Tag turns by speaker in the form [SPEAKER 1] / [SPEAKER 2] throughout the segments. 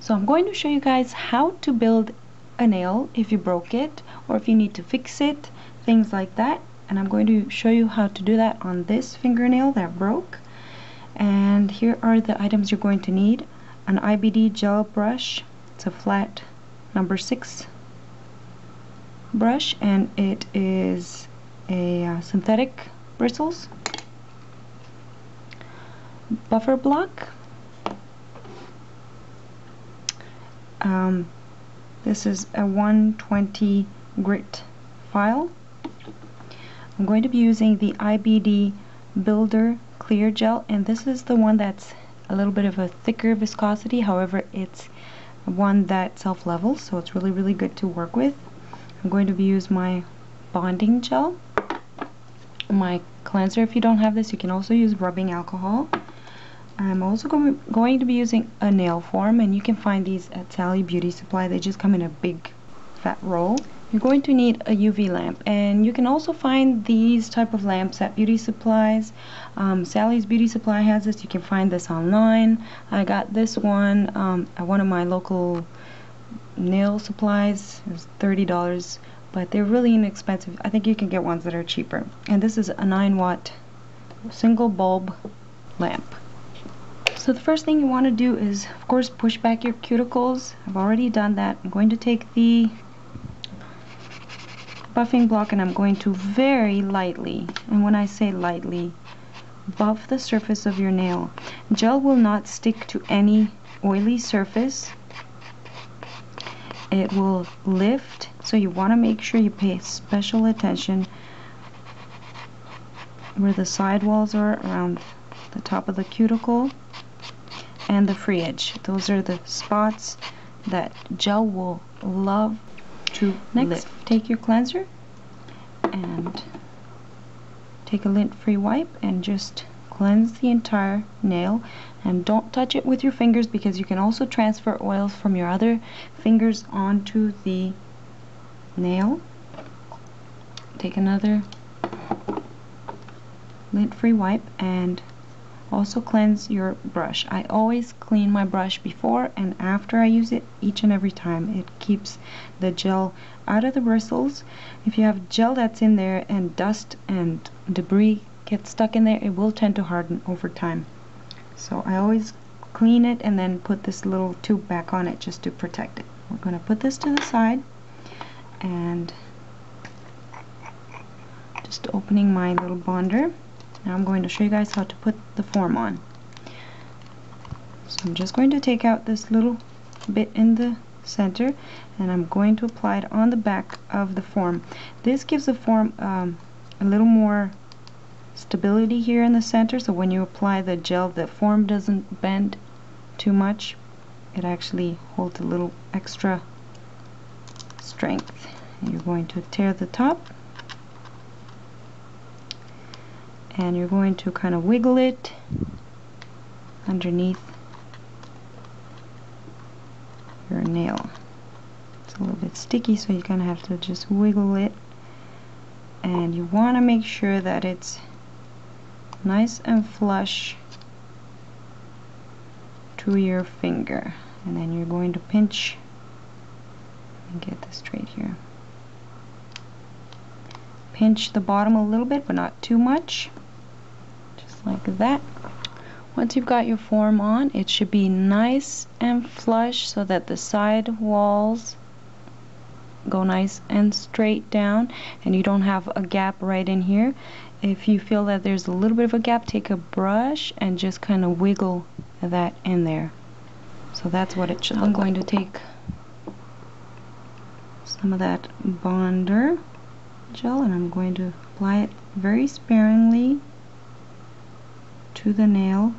[SPEAKER 1] So I'm going to show you guys how to build a nail if you broke it or if you need to fix it, things like that. And I'm going to show you how to do that on this fingernail that broke. And here are the items you're going to need. An IBD gel brush. It's a flat number 6 brush, and it is a synthetic bristles. Buffer block. This is a 120 grit file. I'm going to be using the IBD Builder Clear Gel, and this is the one that's a little bit of a thicker viscosity. However, it's one that self-levels, so it's really good to work with. I'm going to be using my bonding gel, my cleanser. If you don't have this, you can also use rubbing alcohol. I'm also going to be using a nail form, and you can find these at Sally Beauty Supply. They just come in a big fat roll. You're going to need a UV lamp, and you can also find these type of lamps at beauty supplies. Sally's Beauty Supply has this. You can find this online. I got this one at one of my local nail supplies. It was $30, but they're really inexpensive. I think you can get ones that are cheaper. And this is a 9-watt single bulb lamp. So the first thing you want to do is, of course, push back your cuticles. I've already done that. I'm going to take the buffing block and I'm going to very lightly, and when I say lightly, buff the surface of your nail. Gel will not stick to any oily surface. It will lift, so you want to make sure you pay special attention where the sidewalls are around the top of the cuticle and the free edge. Those are the spots that gel will love to lift. Take your cleanser and take a lint-free wipe and just cleanse the entire nail, and don't touch it with your fingers because you can also transfer oils from your other fingers onto the nail. Take another lint-free wipe and also cleanse your brush. I always clean my brush before and after I use it each and every time. It keeps the gel out of the bristles. If you have gel that's in there and dust and debris gets stuck in there, it will tend to harden over time. So I always clean it and then put this little tube back on it just to protect it. We're going to put this to the side, and just opening my little bonder. Now I'm going to show you guys how to put the form on. So I'm just going to take out this little bit in the center, and I'm going to apply it on the back of the form. This gives the form a little more stability here in the center, so when you apply the gel, the form doesn't bend too much. It actually holds a little extra strength. And you're going to tear the top, and you're going to kind of wiggle it underneath your nail. It's a little bit sticky, so you kind of have to just wiggle it, and you want to make sure that it's nice and flush to your finger, and then you're going to pinch and get this straight here. Pinch the bottom a little bit, but not too much. Just like that. Once you've got your form on, it should be nice and flush so that the side walls go nice and straight down and you don't have a gap right in here. If you feel that there's a little bit of a gap, take a brush and just kind of wiggle that in there. So that's what it should look like. I'm going to take some of that bonder gel and I'm going to apply it very sparingly to the nail,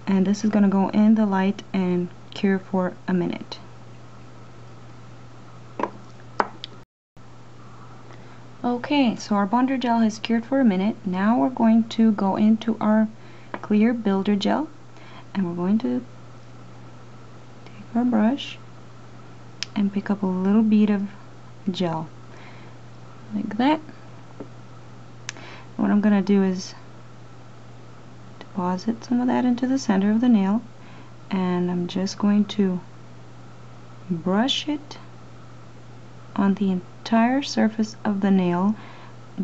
[SPEAKER 1] and this is going to go in the light and cure for a minute. Okay, so our bonder gel has cured for a minute. Now we're going to go into our clear builder gel, and we're going to take our brush and pick up a little bead of gel like that. What I'm going to do is deposit some of that into the center of the nail, and I'm just going to brush it on the entire surface of the nail,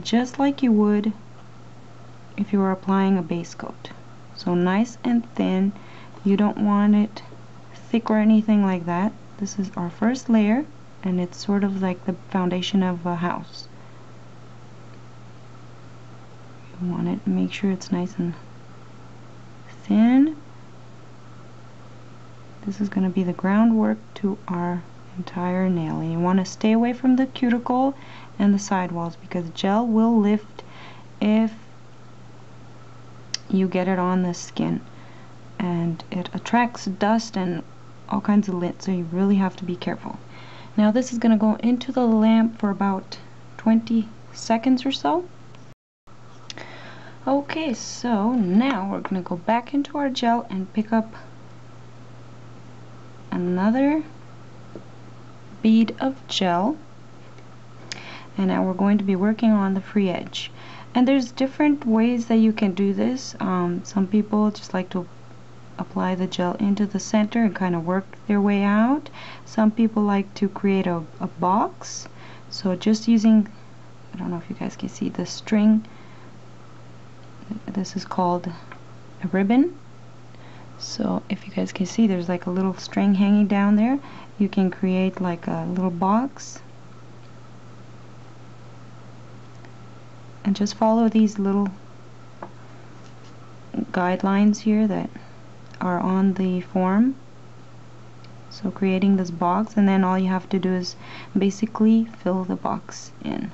[SPEAKER 1] just like you would if you were applying a base coat. So nice and thin. You don't want it thick or anything like that. This is our first layer, and it's sort of like the foundation of a house. You want it to make sure it's nice and thin. This is going to be the groundwork to our entire nail, and you want to stay away from the cuticle and the sidewalls because gel will lift if you get it on the skin, and it attracts dust and all kinds of lint, so you really have to be careful. Now this is going to go into the lamp for about 20 seconds or so. Okay, so now we're going to go back into our gel and pick up another bead of gel, and now we're going to be working on the free edge. And there's different ways that you can do this. Some people just like to apply the gel into the center and kind of work their way out. Some people like to create a box. So just using, I don't know if you guys can see the string, this is called a ribbon. So if you guys can see, there's like a little string hanging down there. You can create like a little box and just follow these little guidelines here that are on the form. So creating this box, and then all you have to do is basically fill the box in.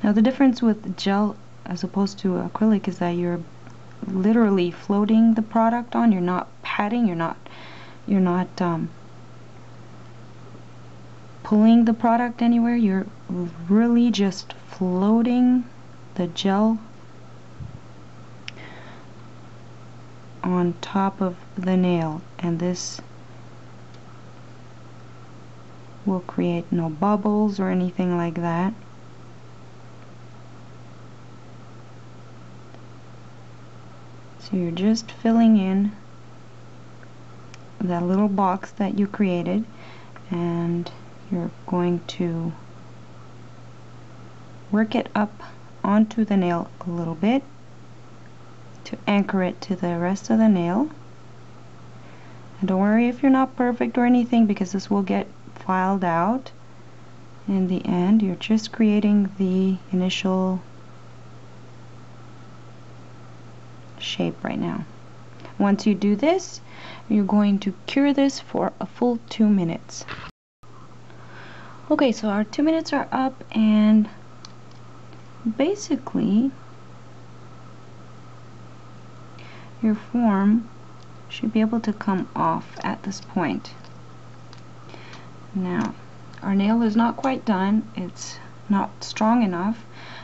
[SPEAKER 1] Now the difference with gel as opposed to acrylic is that you're literally floating the product on. You're not patting, you're not pulling the product anywhere. You're really just floating the gel on top of the nail, and this will create no bubbles or anything like that. So you're just filling in that little box that you created, and you're going to work it up onto the nail a little bit to anchor it to the rest of the nail. And don't worry if you're not perfect or anything, because this will get filed out in the end. You're just creating the initial shape right now. Once you do this, you're going to cure this for a full 2 minutes. Okay, so our 2 minutes are up, and basically your form should be able to come off at this point. Now, our nail is not quite done. It's not strong enough.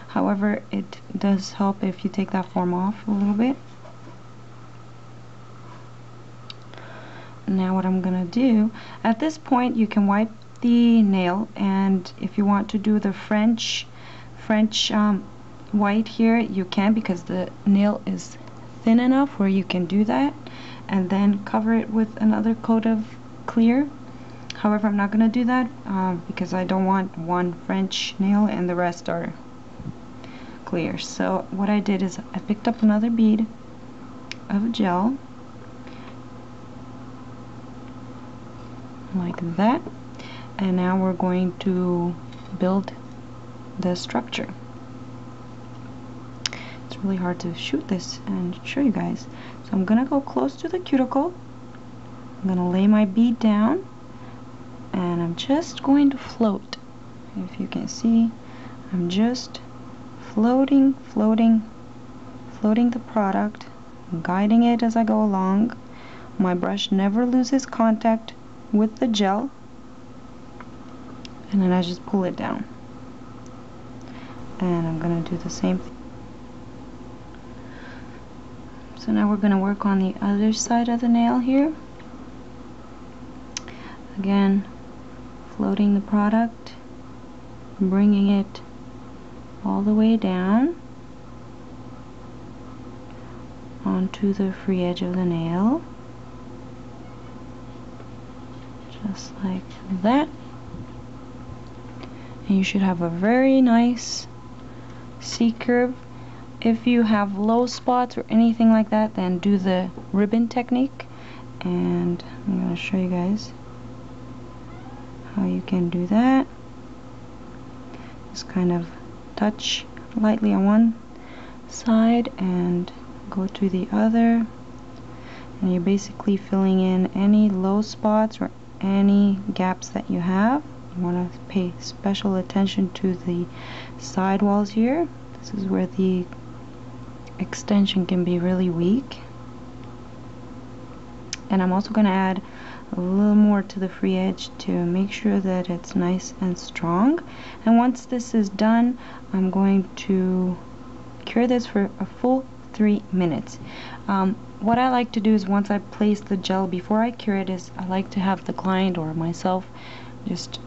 [SPEAKER 1] However, it does help if you take that form off a little bit. Now what I'm gonna do, at this point you can wipe the nail, and if you want to do the French white here, you can, because the nail is thin enough where you can do that, and then cover it with another coat of clear. However, I'm not going to do that because I don't want one French nail and the rest are clear. So what I did is I picked up another bead of gel like that, and now we're going to build the structure. It's really hard to shoot this and show you guys. So I'm gonna go close to the cuticle. I'm gonna lay my bead down, and I'm just going to float. If you can see, I'm just floating the product, guiding it as I go along. My brush never loses contact with the gel, and then I just pull it down. And I'm gonna do the same thing. So now we're gonna work on the other side of the nail here. Again, floating the product, bringing it all the way down, onto the free edge of the nail, just like that. And you should have a very nice C-curve. If you have low spots or anything like that, then do the ribbon technique, and I'm going to show you guys how you can do that. Just kind of touch lightly on one side and go to the other, and you're basically filling in any low spots or any gaps that you have. You want to pay special attention to the side walls here. This is where the extension can be really weak. And I'm also going to add a little more to the free edge to make sure that it's nice and strong. And once this is done, I'm going to cure this for a full 3 minutes. What I like to do is, once I place the gel, before I cure it, is I like to have the client or myself just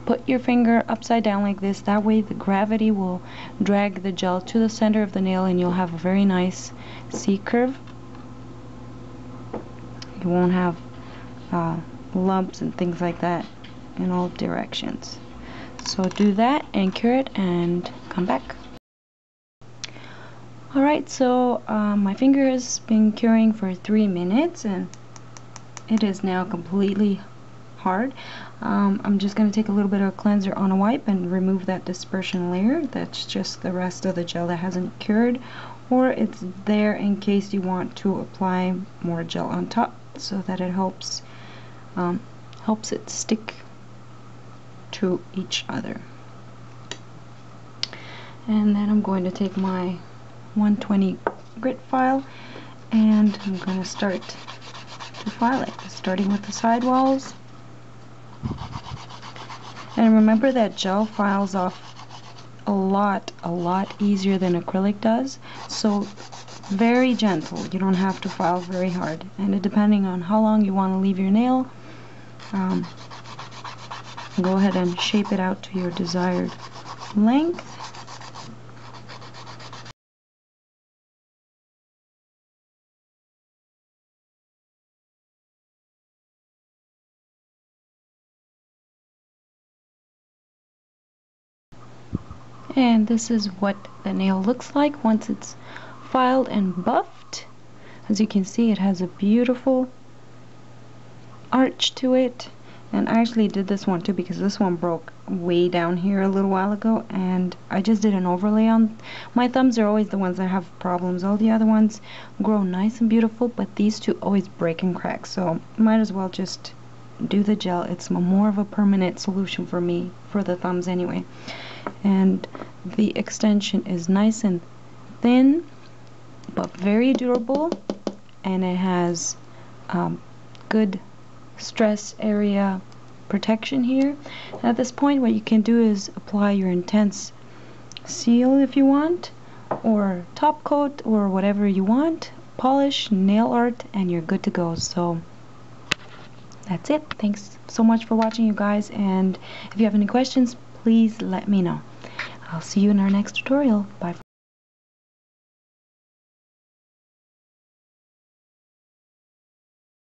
[SPEAKER 1] put your finger upside down like this. That way the gravity will drag the gel to the center of the nail and you'll have a very nice C-curve. You won't have lumps and things like that in all directions. So do that and cure it and come back. Alright, so my finger has been curing for 3 minutes and it is now completely hard. I'm just going to take a little bit of cleanser on a wipe and remove that dispersion layer. That's just the rest of the gel that hasn't cured, or it's there in case you want to apply more gel on top so that it helps it stick to each other. And then I'm going to take my 120 grit file and I'm going to start to file it, starting with the sidewalls. And remember that gel files off a lot easier than acrylic does, so very gentle. You don't have to file very hard, and depending on how long you want to leave your nail, go ahead and shape it out to your desired length. And this is what the nail looks like once it's filed and buffed. As you can see, it has a beautiful arch to it. And I actually did this one too because this one broke way down here a little while ago, and I just did an overlay on. My thumbs are always the ones that have problems. All the other ones grow nice and beautiful, but these two always break and crack, so might as well just do the gel. It's more of a permanent solution for me, for the thumbs anyway. And the extension is nice and thin but very durable, and it has good stress area protection here. At this point, what you can do is apply your intense seal if you want, or top coat, or whatever you want, polish, nail art, and you're good to go. So that's it. Thanks so much for watching, you guys, and if you have any questions, please let me know. I'll see you in our next tutorial. Bye for